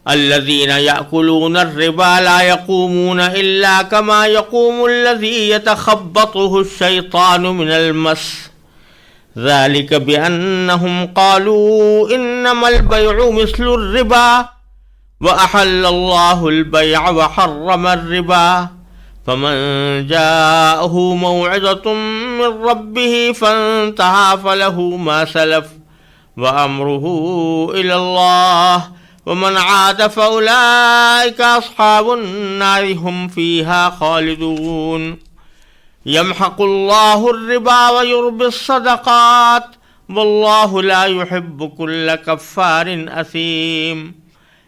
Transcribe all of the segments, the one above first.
الذين يأكلون الربا لا يقومون إلا كما يقوم الذي يتخبطه الشيطان من المس ذلك بأنهم قالوا إنما البيع مثل الربا وأحل الله البيع وحرم الربا فمن جاءه موعظة من ربه فانتهى فله ما سلف وأمره إلى الله ومن عاد فأولئك أصحاب النار هم فيها خالدون يمحق الله الربا ويربي الصدقات والله لا يحب كل كفار أثيم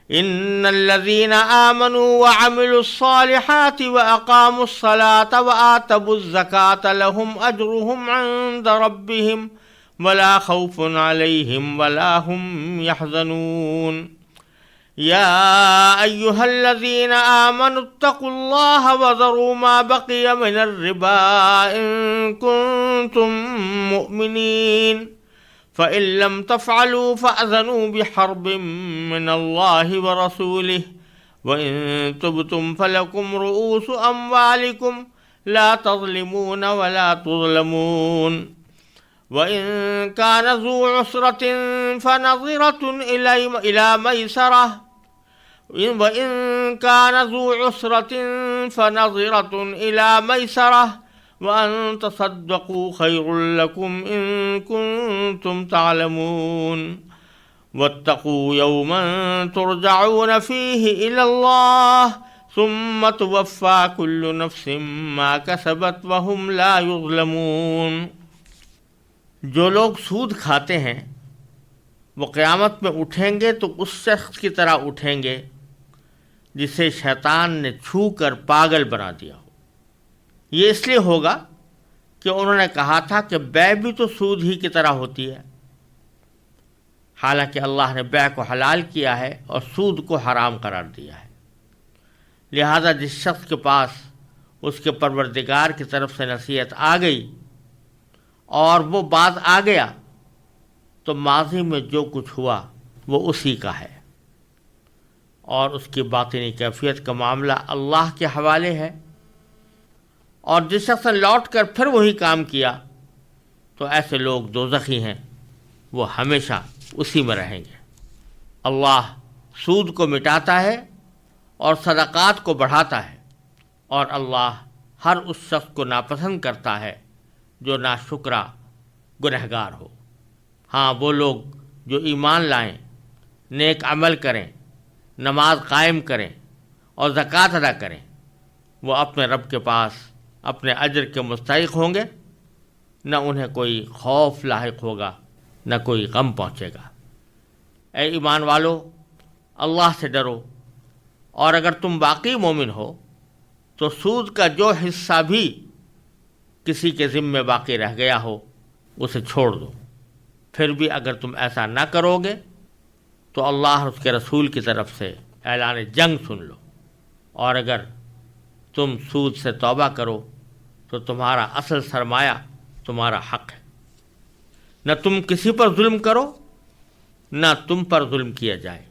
إن الذين آمنوا وعملوا الصالحات وأقاموا الصلاة وآتوا الزكاة لهم أجرهم عند ربهم ولا خوف عليهم ولا هم يحزنون يا أيها الذين آمنوا اتقوا الله وذروا ما بقي من الربا إن كنتم مؤمنين فإن لم تفعلوا فأذنوا بحرب من الله ورسوله وإن تبتم فلكم رؤوس أموالكم لا تظلمون ولا تظلمون وإن كان ذو عسرة فنظرة إلى ميسرة وإن كان ذو عسرة فنظرة إلى ميسرة وأن تصدقوا خير لكم إن كنتم تعلمون واتقوا يوما ترجعون فيه إلى الله ثم توفى كل نفس ما كسبت وهم لا يظلمون۔ جو لوگ سود کھاتے ہیں وہ قیامت میں اٹھیں گے تو اس شخص کی طرح اٹھیں گے جسے شیطان نے چھو کر پاگل بنا دیا ہو۔ یہ اس لیے ہوگا کہ انہوں نے کہا تھا کہ بیع بھی تو سود ہی کی طرح ہوتی ہے، حالانکہ اللہ نے بیع کو حلال کیا ہے اور سود کو حرام قرار دیا ہے۔ لہذا جس شخص کے پاس اس کے پروردگار کی طرف سے نصیحت آ گئی اور وہ باز آ گیا تو ماضی میں جو کچھ ہوا وہ اسی کا ہے، اور اس کی باطنی کیفیت کا معاملہ اللہ کے حوالے ہے۔ اور جس شخص نے لوٹ کر پھر وہی کام کیا تو ایسے لوگ دوزخی ہیں، وہ ہمیشہ اسی میں رہیں گے۔ اللہ سود کو مٹاتا ہے اور صدقات کو بڑھاتا ہے، اور اللہ ہر اس شخص کو ناپسند کرتا ہے جو ناشکرا گنہگار ہو۔ ہاں، وہ لوگ جو ایمان لائیں، نیک عمل کریں، نماز قائم کریں اور زکوٰۃ ادا کریں، وہ اپنے رب کے پاس اپنے اجر کے مستحق ہوں گے، نہ انہیں کوئی خوف لاحق ہوگا، نہ کوئی غم پہنچے گا۔ اے ایمان والو، اللہ سے ڈرو، اور اگر تم واقعی مومن ہو تو سود کا جو حصہ بھی کسی کے ذمے باقی رہ گیا ہو اسے چھوڑ دو۔ پھر بھی اگر تم ایسا نہ کرو گے تو اللہ اور اس کے رسول کی طرف سے اعلان جنگ سن لو، اور اگر تم سود سے توبہ کرو تو تمہارا اصل سرمایہ تمہارا حق ہے۔ نہ تم کسی پر ظلم کرو، نہ تم پر ظلم کیا جائے،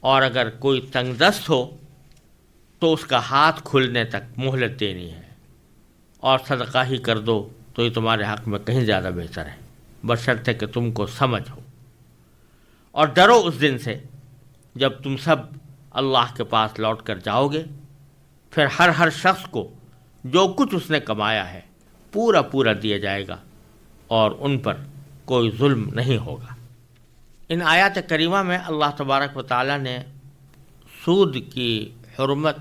اور اگر کوئی تنگ دست ہو تو اس کا ہاتھ کھلنے تک مہلت دینی ہے، اور صدقہ ہی کر دو تو یہ تمہارے حق میں کہیں زیادہ بہتر ہے، بشرطے کہ تم کو سمجھ ہو۔ اور ڈرو اس دن سے جب تم سب اللہ کے پاس لوٹ کر جاؤ گے، پھر ہر شخص کو جو کچھ اس نے کمایا ہے پورا پورا دیا جائے گا، اور ان پر کوئی ظلم نہیں ہوگا۔ ان آیات کریمہ میں اللہ تبارک و تعالیٰ نے سود کی حرمت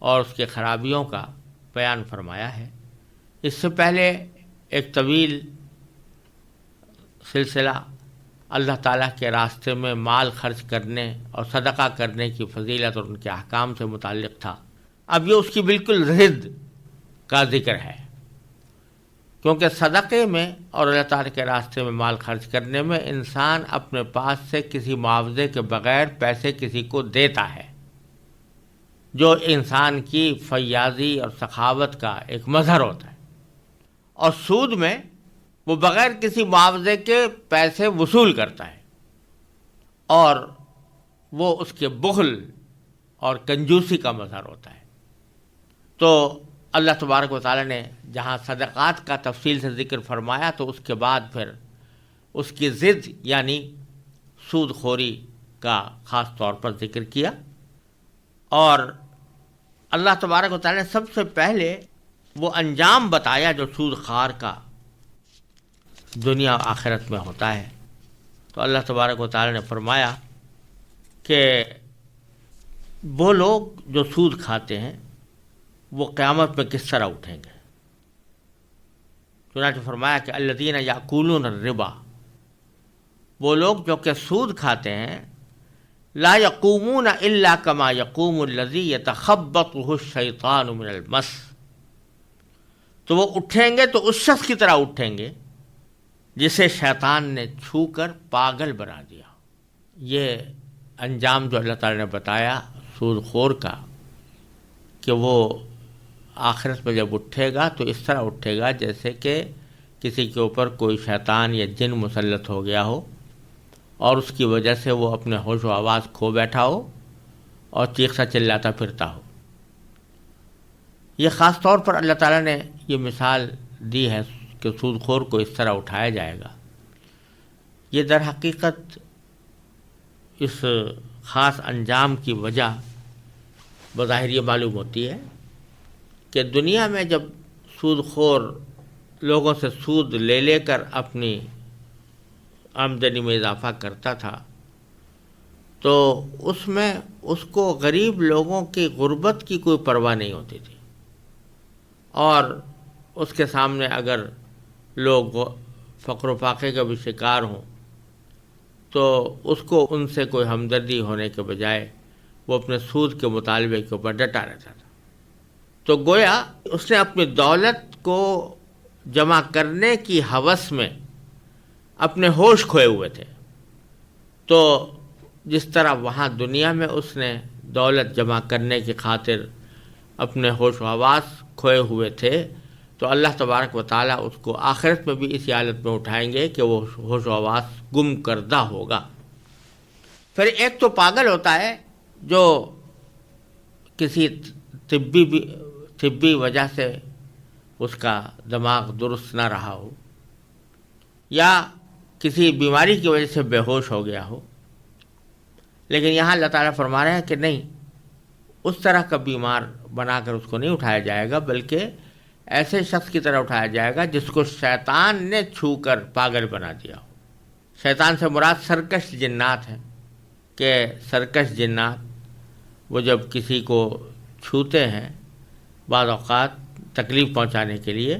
اور اس کے خرابیوں کا بیان فرمایا ہے۔ اس سے پہلے ایک طویل سلسلہ اللہ تعالیٰ کے راستے میں مال خرچ کرنے اور صدقہ کرنے کی فضیلت اور ان کے احکام سے متعلق تھا۔ اب یہ اس کی بالکل ضد کا ذکر ہے، کیونکہ صدقے میں اور اللہ تعالیٰ کے راستے میں مال خرچ کرنے میں انسان اپنے پاس سے کسی معاوضے کے بغیر پیسے کسی کو دیتا ہے، جو انسان کی فیاضی اور سخاوت کا ایک مظہر ہوتا ہے۔ اور سود میں وہ بغیر کسی معاوضے کے پیسے وصول کرتا ہے، اور وہ اس کے بخل اور کنجوسی کا مظہر ہوتا ہے۔ تو اللہ تبارک و تعالیٰ نے جہاں صدقات کا تفصیل سے ذکر فرمایا تو اس کے بعد پھر اس کی ضد یعنی سود خوری کا خاص طور پر ذکر کیا، اور اللہ تبارک و تعالیٰ نے سب سے پہلے وہ انجام بتایا جو سود خوار کا دنیا و آخرت میں ہوتا ہے۔ تو اللہ تبارک و تعالیٰ نے فرمایا کہ وہ لوگ جو سود کھاتے ہیں وہ قیامت میں کس طرح اٹھیں گے۔ چنانچہ فرمایا کہ الذین یأکلون الربا، وہ لوگ جو کہ سود کھاتے ہیں، لا یقومون الا کما یقوم الذی یتخبطہ الشیطان من المس، تو وہ اٹھیں گے تو اس شخص کی طرح اٹھیں گے جسے شیطان نے چھو کر پاگل بنا دیا۔ یہ انجام جو اللہ تعالی نے بتایا سود خور کا کہ وہ آخرت میں جب اٹھے گا تو اس طرح اٹھے گا جیسے کہ کسی کے اوپر کوئی شیطان یا جن مسلط ہو گیا ہو اور اس کی وجہ سے وہ اپنے ہوش و آواز کھو بیٹھا ہو اور چیختا چلاتا پھرتا ہو۔ یہ خاص طور پر اللہ تعالیٰ نے یہ مثال دی ہے کہ سود خور کو اس طرح اٹھایا جائے گا۔ یہ در حقیقت اس خاص انجام کی وجہ بظاہر یہ معلوم ہوتی ہے کہ دنیا میں جب سود خور لوگوں سے سود لے لے کر اپنی آمدنی میں اضافہ کرتا تھا تو اس میں اس کو غریب لوگوں کی غربت کی کوئی پرواہ نہیں ہوتی تھی، اور اس کے سامنے اگر لوگ فقر و فاقے کا بھی شکار ہوں تو اس کو ان سے کوئی ہمدردی ہونے کے بجائے وہ اپنے سود کے مطالبے کے اوپر ڈٹا رہتا تھا۔ تو گویا اس نے اپنی دولت کو جمع کرنے کی ہوس میں اپنے ہوش کھوئے ہوئے تھے۔ تو جس طرح وہاں دنیا میں اس نے دولت جمع کرنے کی خاطر اپنے ہوش و حواس کھوئے ہوئے تھے، تو اللہ تبارک و تعالیٰ اس کو آخرت میں بھی اسی حالت میں اٹھائیں گے کہ وہ ہوش و حواس گم کردہ ہوگا۔ پھر ایک تو پاگل ہوتا ہے جو کسی طبی وجہ سے اس کا دماغ درست نہ رہا ہو یا کسی بیماری کی وجہ سے بے ہوش ہو گیا ہو، لیکن یہاں اللہ تعالیٰ فرما رہے ہیں کہ نہیں، اس طرح کا بیمار بنا کر اس کو نہیں اٹھایا جائے گا، بلکہ ایسے شخص کی طرح اٹھایا جائے گا جس کو شیطان نے چھو کر پاگل بنا دیا ہو۔ شیطان سے مراد سرکش جنات ہیں کہ سرکش جنات وہ جب کسی کو چھوتے ہیں بعض اوقات تکلیف پہنچانے کے لیے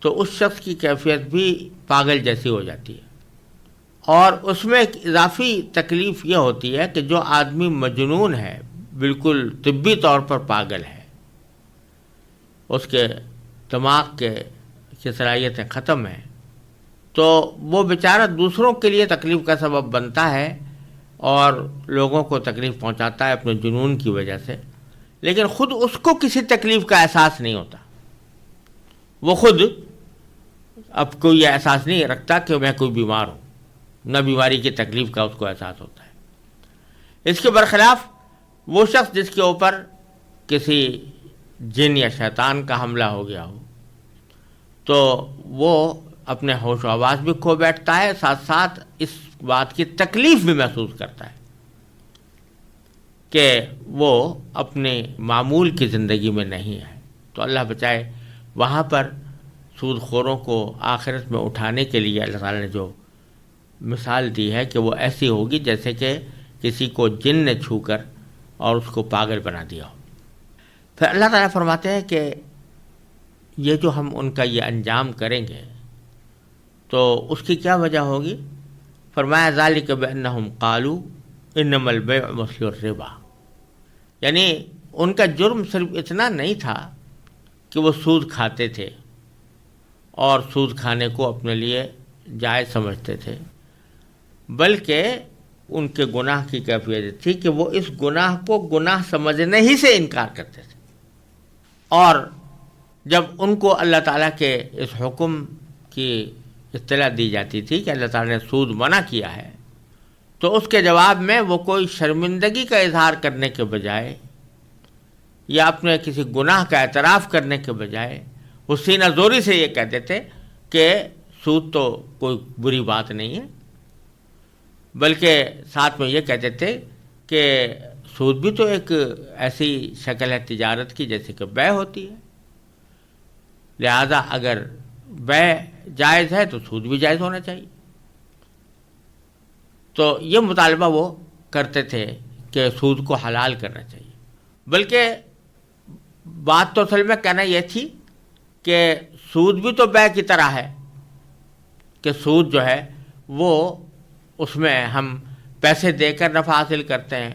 تو اس شخص کی کیفیت بھی پاگل جیسی ہو جاتی ہے، اور اس میں ایک اضافی تکلیف یہ ہوتی ہے کہ جو آدمی مجنون ہے، بالکل طبی طور پر پاگل ہے، اس کے دماغ کی صلاحیتیں ختم ہیں، تو وہ بیچارہ دوسروں کے لیے تکلیف کا سبب بنتا ہے اور لوگوں کو تکلیف پہنچاتا ہے اپنے جنون کی وجہ سے، لیکن خود اس کو کسی تکلیف کا احساس نہیں ہوتا۔ وہ خود اب کوئی احساس نہیں رکھتا کہ میں کوئی بیمار ہوں، نہ بیماری کی تکلیف کا اس کو احساس ہوتا ہے۔ اس کے برخلاف وہ شخص جس کے اوپر کسی جن یا شیطان کا حملہ ہو گیا ہو تو وہ اپنے ہوش و حواس بھی کھو بیٹھتا ہے، ساتھ ساتھ اس بات کی تکلیف بھی محسوس کرتا ہے کہ وہ اپنے معمول کی زندگی میں نہیں ہے۔ تو اللہ بچائے، وہاں پر سود خوروں کو آخرت میں اٹھانے کے لیے اللہ تعالیٰ نے جو مثال دی ہے کہ وہ ایسی ہوگی جیسے کہ کسی کو جن نے چھو کر اور اس کو پاگل بنا دیا ہو۔ پھر اللہ تعالیٰ فرماتے ہیں کہ یہ جو ہم ان کا یہ انجام کریں گے تو اس کی کیا وجہ ہوگی؟ فرمایا ذالک بانہم قالوا انما البیع مثل الربا، یعنی ان کا جرم صرف اتنا نہیں تھا کہ وہ سود کھاتے تھے اور سود کھانے کو اپنے لیے جائز سمجھتے تھے، بلکہ ان کے گناہ کی کیفیت تھی کہ وہ اس گناہ کو گناہ سمجھنے ہی سے انکار کرتے تھے، اور جب ان کو اللہ تعالیٰ کے اس حکم کی اطلاع دی جاتی تھی کہ اللہ تعالیٰ نے سود منع کیا ہے تو اس کے جواب میں وہ کوئی شرمندگی کا اظہار کرنے کے بجائے یا اپنے کسی گناہ کا اعتراف کرنے کے بجائے وہ سینہ زوری سے یہ کہتے تھے کہ سود تو کوئی بری بات نہیں ہے، بلکہ ساتھ میں یہ کہتے تھے کہ سود بھی تو ایک ایسی شکل ہے تجارت کی جیسے کہ بیع ہوتی ہے، لہذا اگر بیع جائز ہے تو سود بھی جائز ہونا چاہیے۔ تو یہ مطالبہ وہ کرتے تھے کہ سود کو حلال کرنا چاہیے، بلکہ بات تو اصل میں کہنا یہ تھی کہ سود بھی تو بیع کی طرح ہے کہ سود جو ہے وہ اس میں ہم پیسے دے کر نفع حاصل کرتے ہیں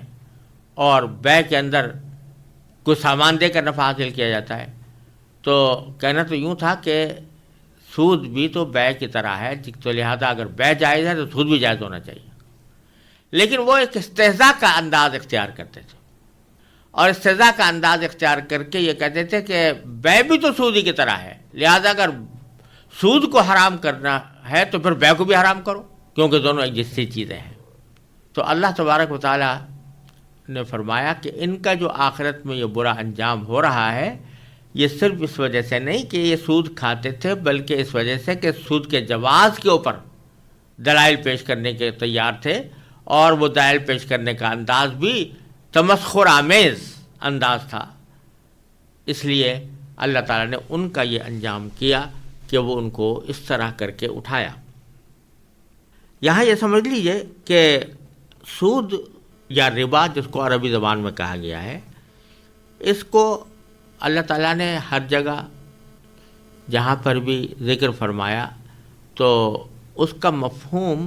اور بیع کے اندر کوئی سامان دے کر نفع حاصل کیا جاتا ہے۔ تو کہنا تو یوں تھا کہ سود بھی تو بیع کی طرح ہے، تو لہذا اگر بیع جائز ہے تو سود بھی جائز ہونا چاہیے۔ لیکن وہ ایک استہزاء کا انداز اختیار کرتے تھے، اور استہزاء کا انداز اختیار کر کے یہ کہتے تھے کہ بیع بھی تو سود ہی کی طرح ہے، لہذا اگر سود کو حرام کرنا ہے تو پھر بیع کو بھی حرام کرو، کیونکہ دونوں ایک جیسی چیزیں ہیں۔ تو اللہ تبارک و تعالی نے فرمایا کہ ان کا جو آخرت میں یہ برا انجام ہو رہا ہے یہ صرف اس وجہ سے نہیں کہ یہ سود کھاتے تھے، بلکہ اس وجہ سے کہ سود کے جواز کے اوپر دلائل پیش کرنے کے تیار تھے، اور وہ دلائل پیش کرنے کا انداز بھی تمسخر آمیز انداز تھا۔ اس لیے اللہ تعالیٰ نے ان کا یہ انجام کیا کہ وہ ان کو اس طرح کر کے اٹھایا۔ یہاں یہ سمجھ لیجئے کہ سود یا ربا جس کو عربی زبان میں کہا گیا ہے، اس کو اللہ تعالیٰ نے ہر جگہ جہاں پر بھی ذکر فرمایا تو اس کا مفہوم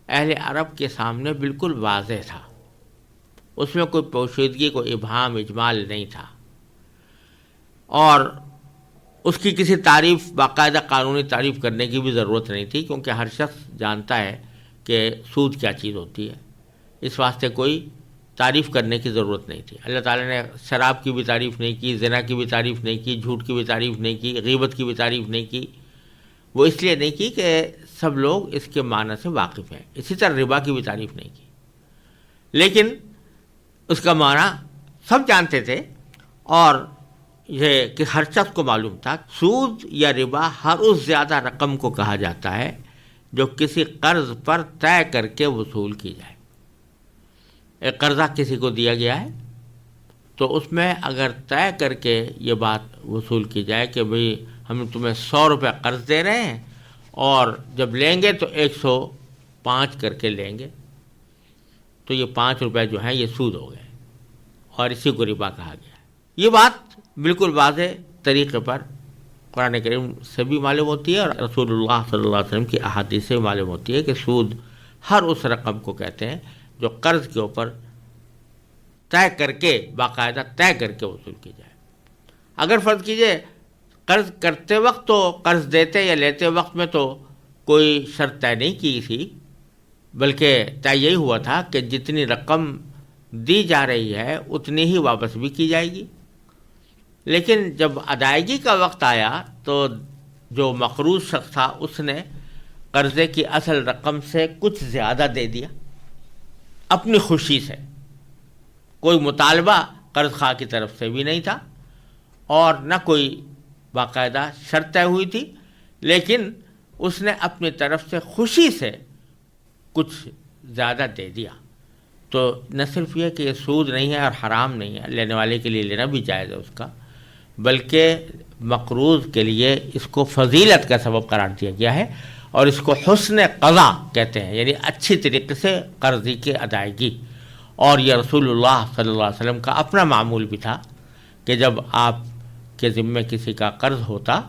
اہل عرب کے سامنے بالکل واضح تھا، اس میں کوئی پوشیدگی، کوئی ابہام اجمال نہیں تھا، اور اس کی کسی تعریف، باقاعدہ قانونی تعریف کرنے کی بھی ضرورت نہیں تھی، کیونکہ ہر شخص جانتا ہے کہ سود کیا چیز ہوتی ہے، اس واسطے کوئی تعریف کرنے کی ضرورت نہیں تھی۔ اللہ تعالیٰ نے شراب کی بھی تعریف نہیں کی، زنا کی بھی تعریف نہیں کی، جھوٹ کی بھی تعریف نہیں کی، غیبت کی بھی تعریف نہیں کی۔ وہ اس لیے نہیں کی کہ سب لوگ اس کے معنی سے واقف ہیں۔ اسی طرح ربا کی بھی تعریف نہیں کی، لیکن اس کا معنی سب جانتے تھے، اور یہ کہ ہر شخص کو معلوم تھا سود یا ربا ہر اس زیادہ رقم کو کہا جاتا ہے جو کسی قرض پر طے کر کے وصول کی جائے۔ ایک قرضہ کسی کو دیا گیا ہے تو اس میں اگر طے کر کے یہ بات وصول کی جائے کہ بھئی ہم تمہیں 100 روپے قرض دے رہے ہیں اور جب لیں گے تو 105 کر کے لیں گے، تو یہ 5 روپے جو ہیں یہ سود ہو گئے، اور اسی کو ربا کہا گیا ہے۔ یہ بات بالکل واضح طریقے پر قرآن کریم سے بھی معلوم ہوتی ہے اور رسول اللہ صلی اللہ علیہ وسلم کی احادیث سے معلوم ہوتی ہے کہ سود ہر اس رقم کو کہتے ہیں جو قرض کے اوپر طے کر کے، باقاعدہ طے کر کے وصول کی جائے۔ اگر فرض کیجئے قرض کرتے وقت تو قرض دیتے یا لیتے وقت میں تو کوئی شرط طے نہیں کی تھی، بلکہ طے یہی ہوا تھا کہ جتنی رقم دی جا رہی ہے اتنی ہی واپس بھی کی جائے گی، لیکن جب ادائیگی کا وقت آیا تو جو مقروض شخص تھا اس نے قرضے کی اصل رقم سے کچھ زیادہ دے دیا اپنی خوشی سے، کوئی مطالبہ قرض خواہ کی طرف سے بھی نہیں تھا اور نہ کوئی باقاعدہ شرط طے ہوئی تھی، لیکن اس نے اپنی طرف سے خوشی سے کچھ زیادہ دے دیا۔ تو نہ صرف یہ کہ یہ سود نہیں ہے اور حرام نہیں ہے، لینے والے کے لیے لینا بھی جائز ہے اس کا، بلکہ مقروض کے لیے اس کو فضیلت کا سبب قرار دیا گیا ہے، اور اس کو حسن قضا کہتے ہیں، یعنی اچھی طریقے سے قرضی کی ادائیگی۔ اور یہ رسول اللہ صلی اللہ علیہ وسلم کا اپنا معمول بھی تھا کہ جب آپ کے ذمے کسی کا قرض ہوتا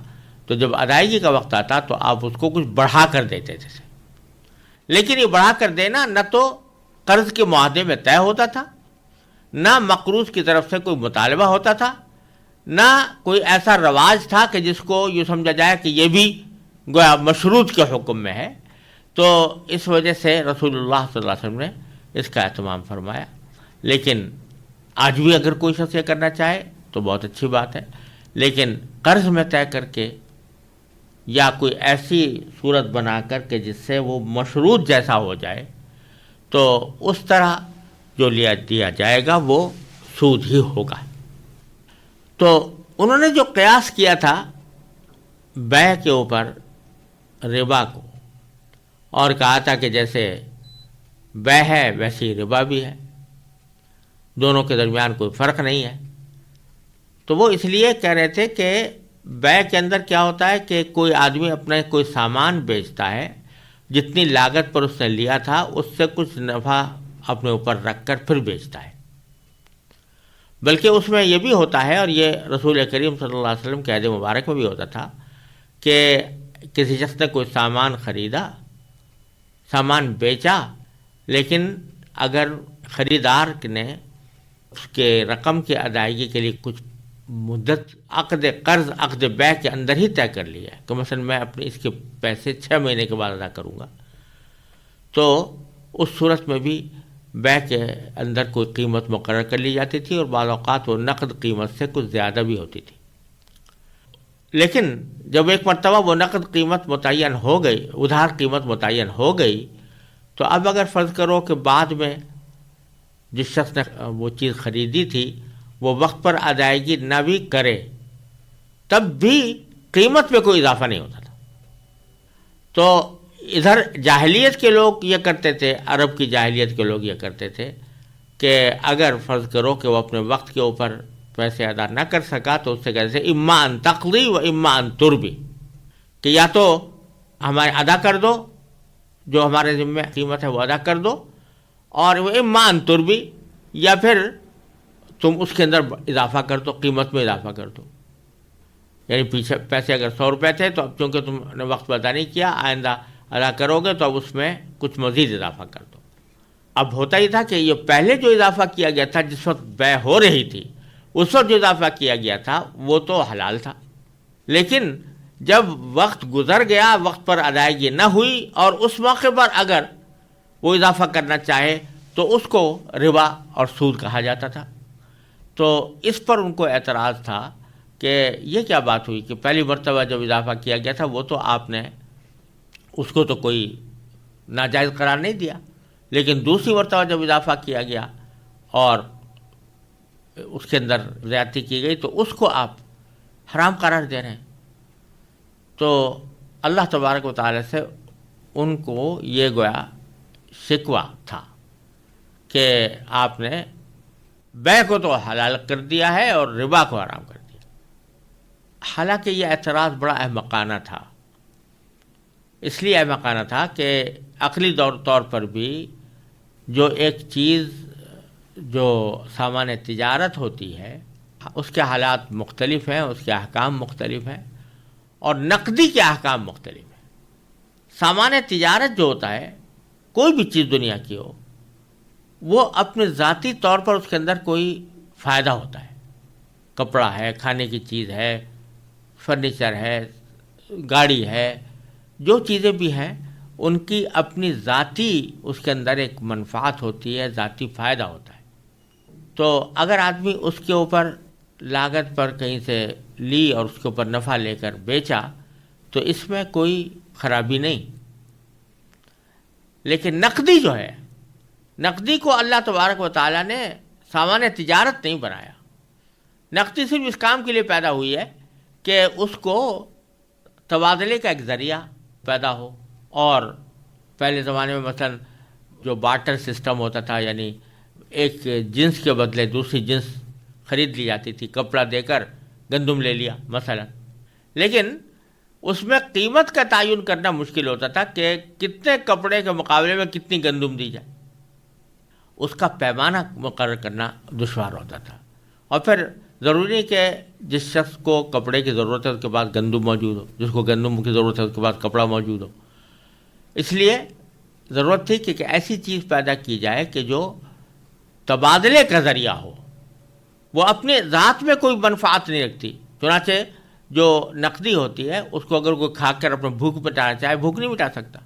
تو جب ادائیگی کا وقت آتا تو آپ اس کو کچھ بڑھا کر دیتے تھے، لیکن یہ بڑھا کر دینا نہ تو قرض کے معاہدے میں طے ہوتا تھا، نہ مقروض کی طرف سے کوئی مطالبہ ہوتا تھا، نہ کوئی ایسا رواج تھا کہ جس کو یہ سمجھا جائے کہ یہ بھی گویا مشروط کے حکم میں ہے۔ تو اس وجہ سے رسول اللہ صلی اللہ علیہ وسلم نے اس کا اہتمام فرمایا۔ لیکن آج بھی اگر کوئی شخص یہ کرنا چاہے تو بہت اچھی بات ہے، لیکن قرض میں طے کر کے یا کوئی ایسی صورت بنا کر کہ جس سے وہ مشروط جیسا ہو جائے تو اس طرح جو دیا جائے گا وہ سود ہی ہوگا۔ تو انہوں نے جو قیاس کیا تھا بیع کے اوپر ربا کو، اور کہا تھا کہ جیسے بیع ہے ویسی ربا بھی ہے، دونوں کے درمیان کوئی فرق نہیں ہے، تو وہ اس لیے کہہ رہے تھے کہ بیع کے اندر کیا ہوتا ہے کہ کوئی آدمی اپنا کوئی سامان بیچتا ہے، جتنی لاگت پر اس نے لیا تھا اس سے کچھ نفع اپنے اوپر رکھ کر پھر بیچتا ہے، بلکہ اس میں یہ بھی ہوتا ہے، اور یہ رسول کریم صلی اللہ علیہ وسلم کے عہد مبارک میں بھی ہوتا تھا کہ کسی شخص نے کوئی سامان خریدا، سامان بیچا، لیکن اگر خریدار نے اس کے رقم کی ادائیگی کے لیے کچھ مدت عقد قرض عقد بیع کے اندر ہی طے کر لیا ہے کہ مثلا میں اپنے اس کے پیسے 6 مہینے کے بعد ادا کروں گا، تو اس صورت میں بھی بیع کے اندر کوئی قیمت مقرر کر لی جاتی تھی، اور بعض اوقات وہ نقد قیمت سے کچھ زیادہ بھی ہوتی تھی۔ لیکن جب ایک مرتبہ وہ نقد قیمت متعین ہو گئی، ادھار قیمت متعین ہو گئی، تو اب اگر فرض کرو کہ بعد میں جس شخص نے وہ چیز خریدی تھی وہ وقت پر ادائیگی نہ بھی کرے، تب بھی قیمت میں کوئی اضافہ نہیں ہوتا تھا۔ تو ادھر جاہلیت کے لوگ یہ کرتے تھے، عرب کی جاہلیت کے لوگ یہ کرتے تھے کہ اگر فرض کرو کہ وہ اپنے وقت کے اوپر پیسے ادا نہ کر سکا تو اس سے کہتے تھے اما ان تقضی و اما ان تربی، کہ یا تو ہمارے ادا کر دو، جو ہمارے ذمہ قیمت ہے وہ ادا کر دو، اور وہ اما ان تربی، یا پھر تم اس کے اندر اضافہ کر دو، قیمت میں اضافہ کر دو، یعنی پیچھے پیسے اگر 100 روپے تھے تو اب چونکہ تم نے وقت پہ ادا نہیں کیا، آئندہ ادا کرو گے تو اب اس میں کچھ مزید اضافہ کر دو۔ اب ہوتا ہی تھا کہ یہ پہلے جو اضافہ کیا گیا تھا جس وقت بیع ہو رہی تھی، اس وقت جو اضافہ کیا گیا تھا وہ تو حلال تھا، لیکن جب وقت گزر گیا، وقت پر ادائیگی نہ ہوئی، اور اس موقع پر اگر وہ اضافہ کرنا چاہے تو اس کو ربا اور سود کہا جاتا تھا۔ تو اس پر ان کو اعتراض تھا کہ یہ کیا بات ہوئی کہ پہلی مرتبہ جب اضافہ کیا گیا تھا وہ تو آپ نے اس کو تو کوئی ناجائز قرار نہیں دیا، لیکن دوسری مرتبہ جب اضافہ کیا گیا اور اس کے اندر زیادتی کی گئی تو اس کو آپ حرام قرار دے رہے ہیں۔ تو اللہ تبارک و تعالی سے ان کو یہ گویا شکوہ تھا کہ آپ نے بیع کو تو حلال کر دیا ہے اور ربا کو حرام کر دیا۔ حالانکہ یہ اعتراض بڑا احمقانہ تھا، اس لیے احمقانہ تھا کہ عقلی طور پر بھی جو ایک چیز جو سامان تجارت ہوتی ہے اس کے حالات مختلف ہیں، اس کے احکام مختلف ہیں، اور نقدی کے احکام مختلف ہیں۔ سامان تجارت جو ہوتا ہے، کوئی بھی چیز دنیا کی ہو، وہ اپنے ذاتی طور پر اس کے اندر کوئی فائدہ ہوتا ہے، کپڑا ہے، کھانے کی چیز ہے، فرنیچر ہے، گاڑی ہے، جو چیزیں بھی ہیں ان کی اپنی ذاتی اس کے اندر ایک منفعت ہوتی ہے، ذاتی فائدہ ہوتا ہے۔ تو اگر آدمی اس کے اوپر لاگت پر کہیں سے لی اور اس کے اوپر نفع لے کر بیچا تو اس میں کوئی خرابی نہیں، لیکن نقدی جو ہے، نقدی کو اللہ تبارک و تعالیٰ نے سامان تجارت نہیں بنایا۔ نقدی صرف اس کام کے لیے پیدا ہوئی ہے کہ اس کو تبادلے کا ایک ذریعہ پیدا ہو، اور پہلے زمانے میں مثلا جو بارٹر سسٹم ہوتا تھا، یعنی ایک جنس کے بدلے دوسری جنس خرید لی جاتی تھی، کپڑا دے کر گندم لے لیا مثلا، لیکن اس میں قیمت کا تعین کرنا مشکل ہوتا تھا کہ کتنے کپڑے کے مقابلے میں کتنی گندم دی جائے، اس کا پیمانہ مقرر کرنا دشوار ہوتا تھا۔ اور پھر ضروری نہیں کہ جس شخص کو کپڑے کی ضرورت ہے اس کے پاس گندم موجود ہو، جس کو گندم کی ضرورت ہے اس کے پاس کپڑا موجود ہو۔ اس لیے ضرورت تھی کہ ایسی چیز پیدا کی جائے کہ جو تبادلے کا ذریعہ ہو، وہ اپنے ذات میں کوئی منفعت نہیں رکھتی۔ چنانچہ جو نقدی ہوتی ہے اس کو اگر کوئی کھا کر اپنے بھوک مٹانا چاہے بھوک نہیں مٹا سکتا،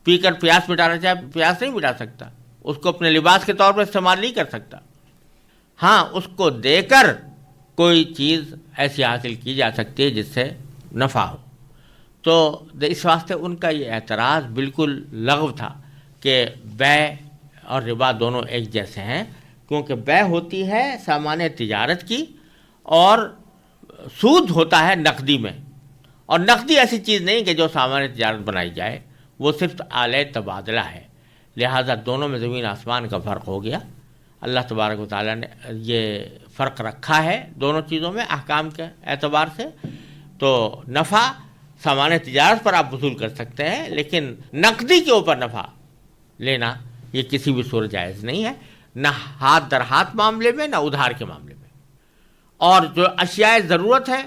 پی کر پیاس مٹانا چاہے پیاس نہیں مٹا سکتا، اس کو اپنے لباس کے طور پر استعمال نہیں کر سکتا۔ ہاں، اس کو دے کر کوئی چیز ایسی حاصل کی جا سکتی ہے جس سے نفع ہو۔ تو اس واسطے ان کا یہ اعتراض بالکل لغو تھا کہ بیع اور ربا دونوں ایک جیسے ہیں، کیونکہ بیع ہوتی ہے سامان تجارت کی اور سود ہوتا ہے نقدی میں، اور نقدی ایسی چیز نہیں کہ جو سامان تجارت بنائی جائے، وہ صرف آلۂ تبادلہ ہے، لہٰذا دونوں میں زمین آسمان کا فرق ہو گیا۔ اللہ تبارک و تعالیٰ نے یہ فرق رکھا ہے دونوں چیزوں میں احکام کے اعتبار سے۔ تو نفع سامان تجارت پر آپ وصول کر سکتے ہیں، لیکن نقدی کے اوپر نفع لینا یہ کسی بھی صورت جائز نہیں ہے، نہ ہاتھ در ہاتھ معاملے میں، نہ ادھار کے معاملے میں۔ اور جو اشیاء ضرورت ہے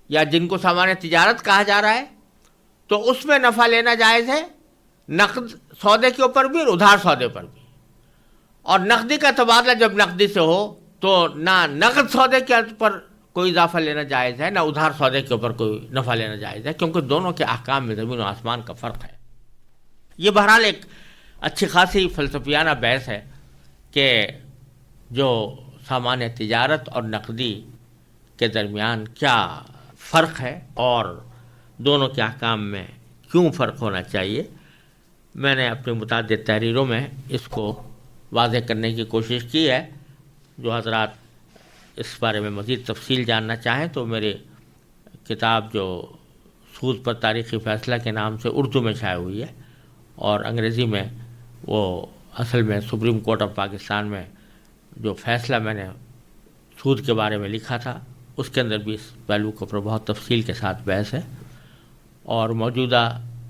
یا جن کو سامان تجارت کہا جا رہا ہے، تو اس میں نفع لینا جائز ہے، نقد سودے کے اوپر بھی اور ادھار سودے پر بھی۔ اور نقدی کا تبادلہ جب نقدی سے ہو تو نہ نقد سودے کے پر کوئی اضافہ لینا جائز ہے، نہ ادھار سودے کے اوپر کوئی نفع لینا جائز ہے، کیونکہ دونوں کے احکام میں زمین و آسمان کا فرق ہے۔ یہ بہرحال ایک اچھی خاصی فلسفیانہ بحث ہے کہ جو سامان تجارت اور نقدی کے درمیان کیا فرق ہے اور دونوں کے احکام میں کیوں فرق ہونا چاہیے۔ میں نے اپنی متعدد تحریروں میں اس کو واضح کرنے کی کوشش کی ہے۔ جو حضرات اس بارے میں مزید تفصیل جاننا چاہیں تو میری کتاب جو سود پر تاریخی فیصلہ کے نام سے اردو میں شائع ہوئی ہے، اور انگریزی میں وہ اصل میں سپریم کورٹ آف پاکستان میں جو فیصلہ میں نے سود کے بارے میں لکھا تھا، اس کے اندر بھی اس پہلو کے اوپر بہت تفصیل کے ساتھ بحث ہے۔ اور موجودہ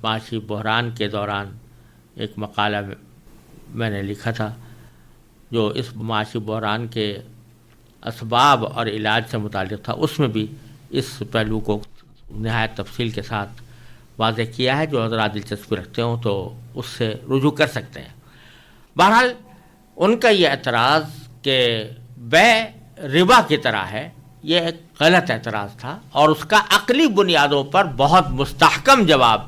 معاشی بحران کے دوران ایک مقالہ میں نے لکھا تھا جو اس معاشی بحران کے اسباب اور علاج سے متعلق تھا، اس میں بھی اس پہلو کو نہایت تفصیل کے ساتھ واضح کیا ہے۔ جو حضرات دلچسپی رکھتے ہوں تو اس سے رجوع کر سکتے ہیں۔ بہرحال ان کا یہ اعتراض کہ بیع ربا کی طرح ہے، یہ ایک غلط اعتراض تھا، اور اس کا عقلی بنیادوں پر بہت مستحکم جواب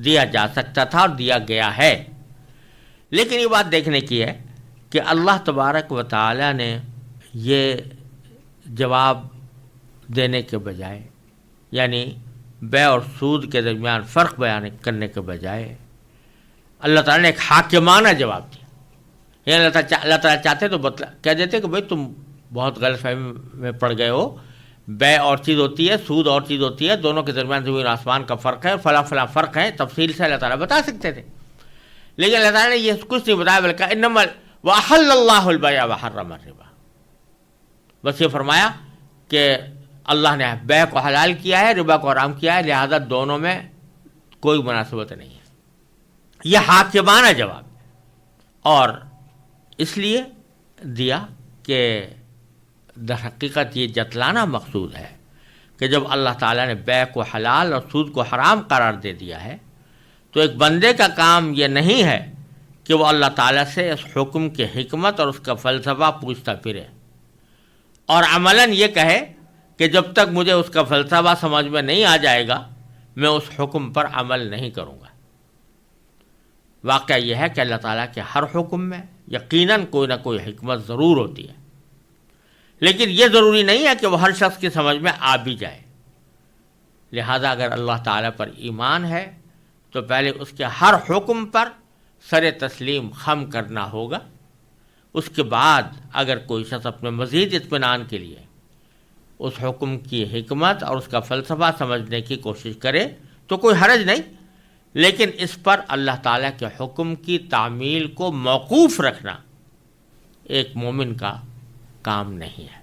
دیا جا سکتا تھا اور دیا گیا ہے۔ لیکن یہ بات دیکھنے کی ہے کہ اللہ تبارک و تعالی نے یہ جواب دینے کے بجائے، یعنی بیع اور سود کے درمیان فرق بیان کرنے کے بجائے، اللہ تعالیٰ نے ایک حاکمانہ جواب دیا۔ یعنی اللہ تعالیٰ چاہتے تو کہہ دیتے کہ بھئی تم بہت غلط فہمی میں پڑ گئے ہو، بیع اور چیز ہوتی ہے، سود اور چیز ہوتی ہے، دونوں کے درمیان زمین آسمان کا فرق ہے، فلاں فلاں فرق ہے، تفصیل سے اللہ تعالیٰ بتا سکتے تھے۔ لیکن اللہ تعالیٰ نے یہ کچھ نہیں بتایا، بلکہ انما وَأَحَلَّ اللَّهُ الْبَيْعَ وَحَرَّمَ الرِّبَا، بس یہ فرمایا کہ اللہ نے بیع کو حلال کیا ہے، ربا کو حرام کیا ہے، لہذا دونوں میں کوئی مناسبت نہیں ہے۔ یہ حاکمانہ جواب ہے، اور اس لیے دیا کہ در حقیقت یہ جتلانا مقصود ہے کہ جب اللہ تعالیٰ نے بیع کو حلال اور سود کو حرام قرار دے دیا ہے، تو ایک بندے کا کام یہ نہیں ہے کہ وہ اللہ تعالیٰ سے اس حکم کی حکمت اور اس کا فلسفہ پوچھتا پھرے، اور عملاً یہ کہے کہ جب تک مجھے اس کا فلسفہ سمجھ میں نہیں آ جائے گا میں اس حکم پر عمل نہیں کروں گا۔ واقعہ یہ ہے کہ اللہ تعالیٰ کے ہر حکم میں یقیناً کوئی نہ کوئی حکمت ضرور ہوتی ہے، لیکن یہ ضروری نہیں ہے کہ وہ ہر شخص کی سمجھ میں آ بھی جائے۔ لہذا اگر اللہ تعالیٰ پر ایمان ہے تو پہلے اس کے ہر حکم پر سر تسلیم خم کرنا ہوگا، اس کے بعد اگر کوئی شخص اپنے مزید اطمینان کے لیے اس حکم کی حکمت اور اس کا فلسفہ سمجھنے کی کوشش کرے تو کوئی حرج نہیں، لیکن اس پر اللہ تعالیٰ کے حکم کی تعمیل کو موقوف رکھنا ایک مومن کا کام نہیں ہے۔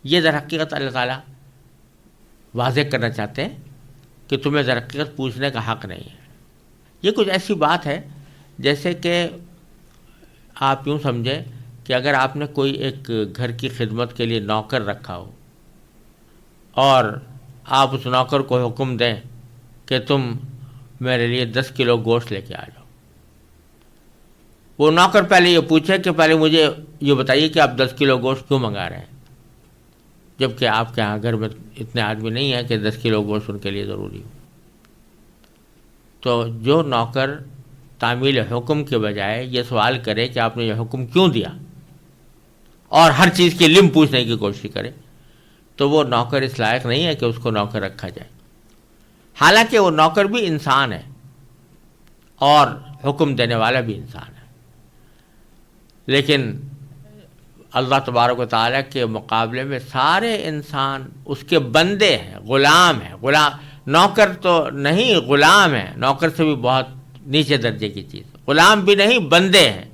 یہ در حقیقت اللہ تعالیٰ واضح کرنا چاہتے ہیں کہ تمہیں در حقیقت پوچھنے کا حق نہیں ہے۔ یہ کچھ ایسی بات ہے جیسے کہ آپ یوں سمجھیں کہ اگر آپ نے کوئی ایک گھر کی خدمت کے لیے نوکر رکھا ہو اور آپ اس نوکر کو حکم دیں کہ تم میرے لیے 10 کلو گوشت لے کے آ جاؤ، وہ نوکر پہلے یہ پوچھے کہ پہلے مجھے یہ بتائیے کہ آپ 10 کلو گوشت کیوں منگا رہے ہیں، جبکہ آپ کے یہاں گھر میں اتنے آدمی نہیں ہیں کہ 10 کلو گوشت ان کے لیے ضروری ہو۔ تو جو نوکر تعمیل حکم کے بجائے یہ سوال کرے کہ آپ نے یہ حکم کیوں دیا اور ہر چیز کی علم پوچھنے کی کوشش کرے، تو وہ نوکر اس لائق نہیں ہے کہ اس کو نوکر رکھا جائے۔ حالانکہ وہ نوکر بھی انسان ہے اور حکم دینے والا بھی انسان ہے، لیکن اللہ تبارک و تعالیٰ کے مقابلے میں سارے انسان اس کے بندے ہیں، غلام ہیں. نوکر تو نہیں، غلام ہے. نوکر سے بھی بہت نیچے درجے کی چیز. غلام بھی نہیں، بندے ہیں،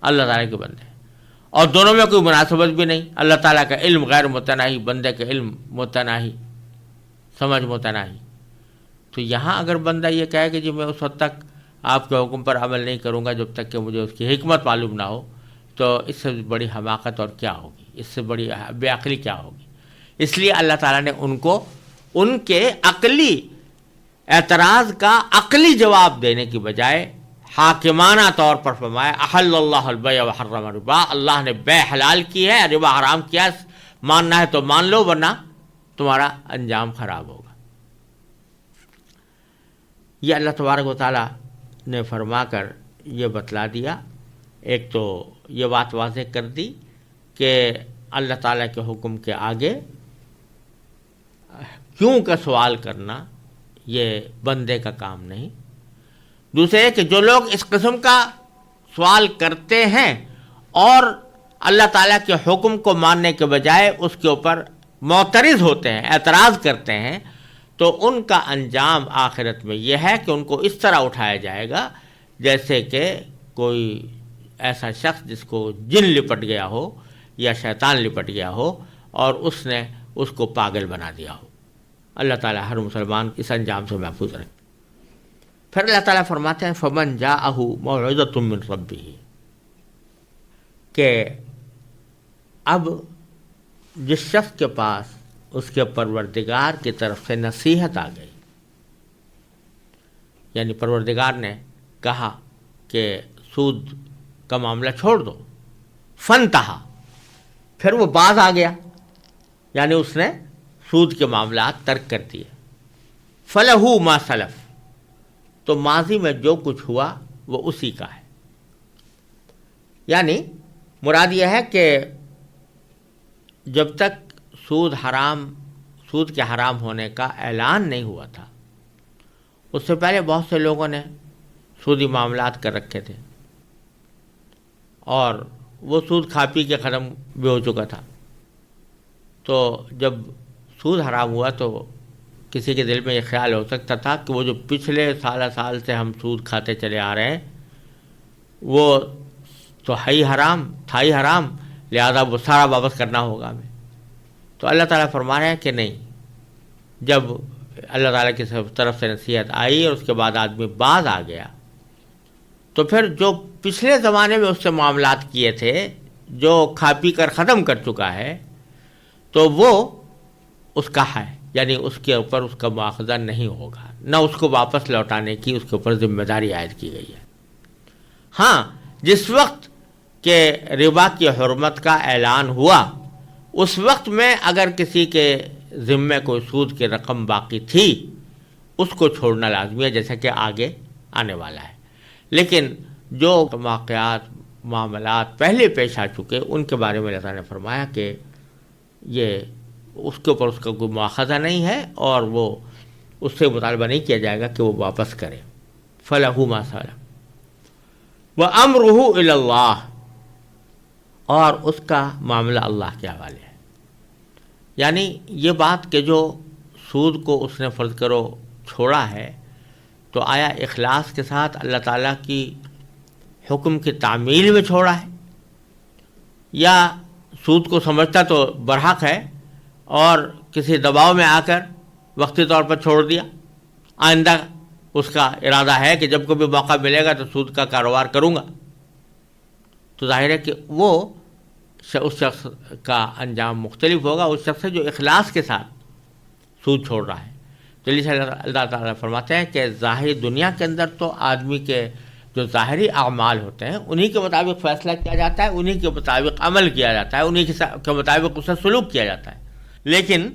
اللہ تعالیٰ کے بندے ہیں. اور دونوں میں کوئی مناسبت بھی نہیں. اللہ تعالیٰ کا علم غیر متناہی، بندے کا علم متناہی، سمجھ متناہی. تو یہاں اگر بندہ یہ کہے کہ جی میں اس وقت تک آپ کے حکم پر عمل نہیں کروں گا جب تک کہ مجھے اس کی حکمت معلوم نہ ہو، تو اس سے بڑی حماقت اور کیا ہوگی، اس سے بڑی بے عقلی کیا ہوگی. اس لیے اللہ تعالیٰ نے ان کو ان کے عقلی اعتراض کا عقلی جواب دینے کی بجائے حاکمانہ طور پر فرمایا احل اللہ البیع وحرم الربا. اللہ نے بے حلال کی ہے، ربا حرام کیا. ماننا ہے تو مان لو، ورنہ تمہارا انجام خراب ہوگا. یہ اللہ تبارک و تعالیٰ نے فرما کر یہ بتلا دیا. ایک تو یہ بات واضح کر دی کہ اللہ تعالیٰ کے حکم کے آگے کیوں کا سوال کرنا یہ بندے کا کام نہیں. دوسرے کہ جو لوگ اس قسم کا سوال کرتے ہیں اور اللہ تعالیٰ کے حکم کو ماننے کے بجائے اس کے اوپر معترض ہوتے ہیں، اعتراض کرتے ہیں، تو ان کا انجام آخرت میں یہ ہے کہ ان کو اس طرح اٹھایا جائے گا جیسے کہ کوئی ایسا شخص جس کو جن لپٹ گیا ہو یا شیطان لپٹ گیا ہو اور اس نے اس کو پاگل بنا دیا ہو. اللہ تعالیٰ ہر مسلمان اس انجام سے محفوظ رکھے. پھر اللہ تعالیٰ فرماتے ہیں فمن جاءہ موعظۃ من ربہ، کہ اب جس شخص کے پاس اس کے پروردگار کی طرف سے نصیحت آ گئی، یعنی پروردگار نے کہا کہ سود کا معاملہ چھوڑ دو، فنتہا، پھر وہ باز آ گیا، یعنی اس نے سود کے معاملات ترک کر دیے. فلہ ما سلف، تو ماضی میں جو کچھ ہوا وہ اسی کا ہے. یعنی مراد یہ ہے کہ جب تک سود کے حرام ہونے کا اعلان نہیں ہوا تھا، اس سے پہلے بہت سے لوگوں نے سودی معاملات کر رکھے تھے اور وہ سود کھا پی کے ختم بھی ہو چکا تھا. تو جب سود حرام ہوا تو کسی کے دل میں یہ خیال ہو سکتا تھا کہ وہ جو پچھلے سال سے ہم سود کھاتے چلے آ رہے ہیں وہ تو ہے ہی حرام، تھا ہی حرام، لہذا وہ سارا واپس کرنا ہوگا ہمیں. تو اللہ تعالیٰ فرما رہے ہیں کہ نہیں، جب اللہ تعالیٰ کی طرف سے نصیحت آئی اور اس کے بعد آدمی باز آ گیا تو پھر جو پچھلے زمانے میں اس سے معاملات کیے تھے، جو کھا پی کر ختم کر چکا ہے، تو وہ اس کا ہے، یعنی اس کے اوپر اس کا مواخذہ نہیں ہوگا، نہ اس کو واپس لوٹانے کی اس کے اوپر ذمہ داری عائد کی گئی ہے. ہاں، جس وقت کہ ربا کی حرمت کا اعلان ہوا اس وقت میں اگر کسی کے ذمے کوئی سود کی رقم باقی تھی اس کو چھوڑنا لازمی ہے، جیسا کہ آگے آنے والا ہے. لیکن جو واقعات معاملات پہلے پیش آ چکے ان کے بارے میں اللہ تعالیٰ نے فرمایا کہ یہ اس کے اوپر اس کا کوئی مواخذہ نہیں ہے اور وہ اس سے مطالبہ نہیں کیا جائے گا کہ وہ واپس کرے. فَلَهُ مَا سَلَفَ وَأَمْرُهُ إِلَى اللَّهِ، اور اس کا معاملہ اللہ کے حوالے ہے. یعنی یہ بات کہ جو سود کو اس نے فرض کرو چھوڑا ہے تو آیا اخلاص کے ساتھ اللہ تعالیٰ کی حکم کی تعمیل میں چھوڑا ہے، یا سود کو سمجھتا تو برحق ہے اور کسی دباؤ میں آ کر وقتی طور پر چھوڑ دیا، آئندہ اس کا ارادہ ہے کہ جب کبھی موقع ملے گا تو سود کا کاروبار کروں گا. تو ظاہر ہے کہ وہ اس شخص کا انجام مختلف ہوگا اس شخص سے جو اخلاص کے ساتھ سود چھوڑ رہا ہے. تو اس لیے اللہ تعالیٰ فرماتے ہیں کہ ظاہری دنیا کے اندر تو آدمی کے جو ظاہری اعمال ہوتے ہیں انہی کے مطابق فیصلہ کیا جاتا ہے، انہی کے مطابق عمل کیا جاتا ہے، انہی کے مطابق اس سے سلوک کیا جاتا ہے. لیکن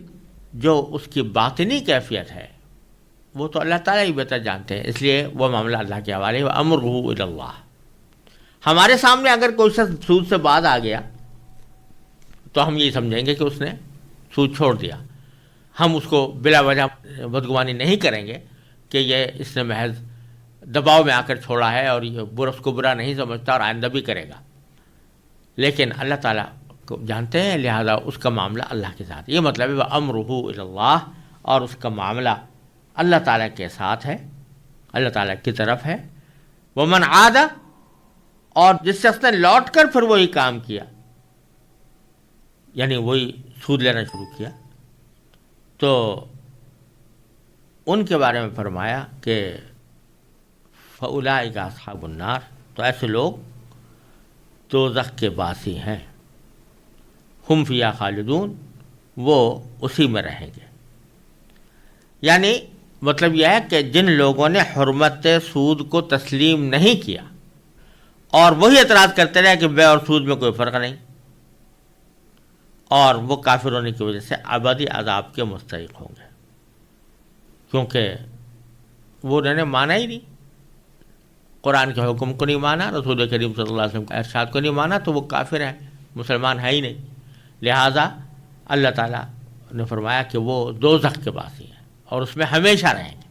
جو اس کی باطنی کیفیت ہے وہ تو اللہ تعالیٰ ہی بہتر جانتے ہیں، اس لیے وہ معاملہ اللہ کے حوالے ہے. وَأَمْرُهُ إِلَى اللَّهِ، ہمارے سامنے اگر کوئی شخص سود سے باز آ گیا تو ہم یہ سمجھیں گے کہ اس نے سود چھوڑ دیا. ہم اس کو بلا وجہ بدگمانی نہیں کریں گے کہ یہ اس نے محض دباؤ میں آ کر چھوڑا ہے اور یہ اس کو برا نہیں سمجھتا اور آئندہ بھی کرے گا. لیکن اللہ تعالیٰ کو جانتے ہیں، لہذا اس کا معاملہ اللہ کے ساتھ، یہ مطلب ہے وَأَمْرُهُ إِلَى اللَّهِ، اور اس کا معاملہ اللہ تعالیٰ کے ساتھ ہے، اللہ تعالیٰ کی طرف ہے۔ وَمَنْ عَادَ، اور جس شخص نے لوٹ کر پھر وہی کام کیا، یعنی وہی سود لینا شروع کیا، تو ان کے بارے میں فرمایا کہ فَأُولَٰئِكَ أَصْحَابُ النَّارِ، تو ایسے لوگ دوزخ کے باسی ہیں، ہم فیہا خالدون، وہ اسی میں رہیں گے۔ یعنی مطلب یہ ہے کہ جن لوگوں نے حرمت سود کو تسلیم نہیں کیا اور وہی اعتراض کرتے رہے کہ بے اور سود میں کوئی فرق نہیں، اور وہ کافر ہونے کی وجہ سے ابدی عذاب کے مستحق ہوں گے، کیونکہ وہ انہوں نے مانا ہی نہیں، قرآن کے حکم کو نہیں مانا، رسول کریم صلی اللہ علیہ وسلم کے ارشاد کو نہیں مانا، تو وہ کافر ہیں، مسلمان ہے ہی نہیں۔ لہٰذا اللہ تعالیٰ نے فرمایا کہ وہ دوزخ کے باسی ہیں اور اس میں ہمیشہ رہیں گے۔